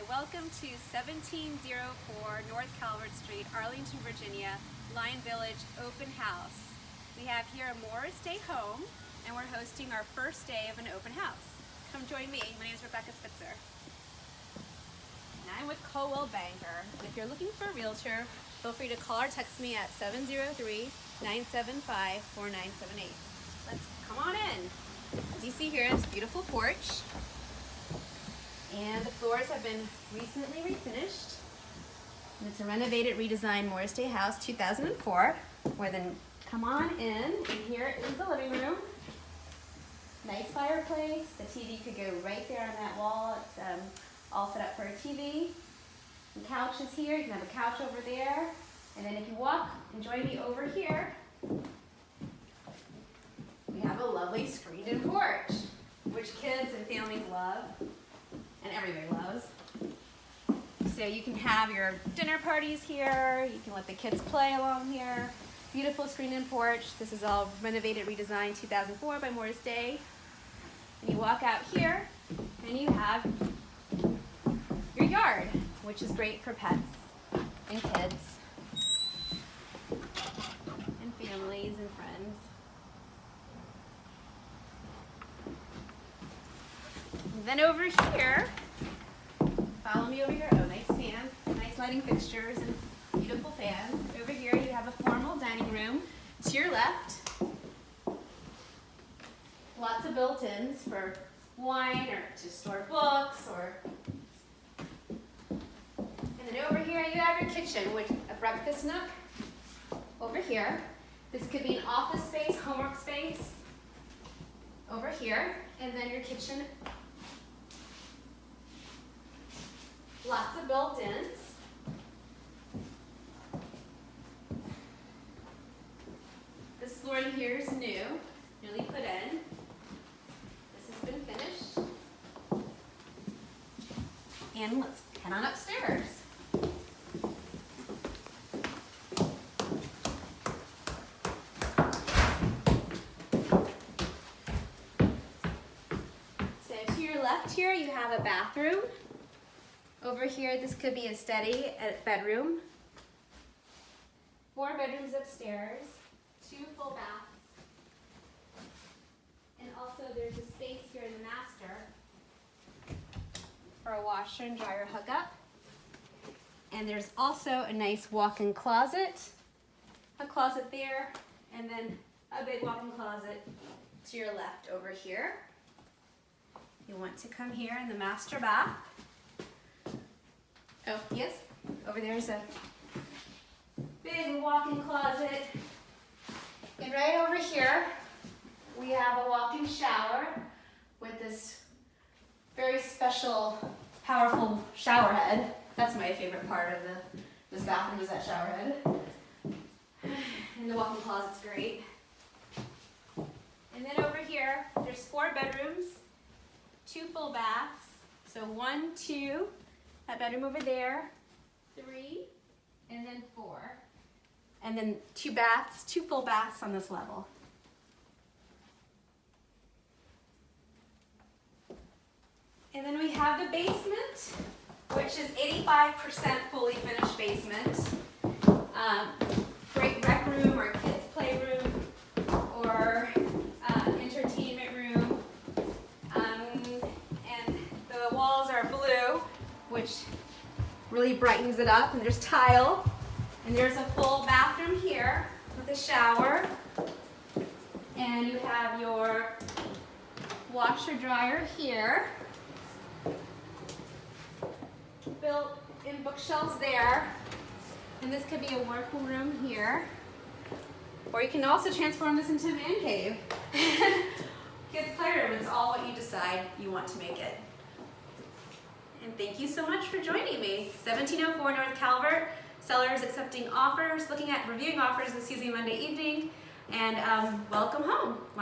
welcome to 1704 North Calvert Street, Arlington, Virginia, Lyon Village Open House. We have here a Morris Day home, and we're hosting our first day of an open house. Come join me. My name is Rebecca Spitzer. And I'm with Coldwell Banker. If you're looking for a realtor, feel free to call or text me at 703-975-4978. Let's come on in. As you see here, it's a beautiful porch. And the floors have been recently refinished. And it's a renovated, redesigned Morris Day house, 2004. Come on in, and here is the living room. Nice fireplace. The TV could go right there on that wall. It's all set up for a TV. The couch is here. You can have a couch over there. And then if you walk and join me over here, we have a lovely screened-in porch, which kids and families love. And everybody loves. So you can have your dinner parties here. You can let the kids play along here. Beautiful screen-in porch. This is all renovated, redesigned 2004 by Morris Day. And you walk out here and you have your yard, which is great for pets and kids and families and friends. And then over here, follow me over here. Oh, nice fans, nice lighting fixtures and beautiful fans. Over here you have a formal dining room. To your left, lots of built-ins for wine or to store books and then over here you have your kitchen with a breakfast nook. Over here, this could be an office space, homework space. Over here, and then your kitchen. Lots of built-ins. This flooring here is newly put in. This has been finished. And let's head on upstairs. So to your left here, you have a bathroom. Over here, this could be a study, a bedroom. 4 bedrooms upstairs, 2 full baths. And also there's a space here in the master for a washer and dryer hookup. And there's also a nice walk-in closet. A closet there, and then a big walk-in closet to your left over here. You want to come here in the master bath. Oh, yes, over there's a big walk-in closet. And right over here, we have a walk-in shower with this very special, powerful shower head. That's my favorite part of this bathroom is that shower head. And the walk-in closet's great. And then over here, there's 4 bedrooms, 2 full baths. So 1, 2, that bedroom over there, 3, and then 4. And then 2 baths, 2 full baths on this level. And then we have the basement, which is 85% fully finished basement. Great rec room or kids' playroom or entertainment room. And the walls are blue, which really brightens it up. And there's tile. And there's a full bathroom here with a shower. And you have your washer dryer here. Built-in bookshelves there. And this could be a workroom here. Or you can also transform this into a man cave. Kids' playroom, it's all what you decide you want to make it. And thank you so much for joining me. 1704 North Calvert. Sellers accepting offers, looking at reviewing offers this Tuesday, Monday evening, and welcome home.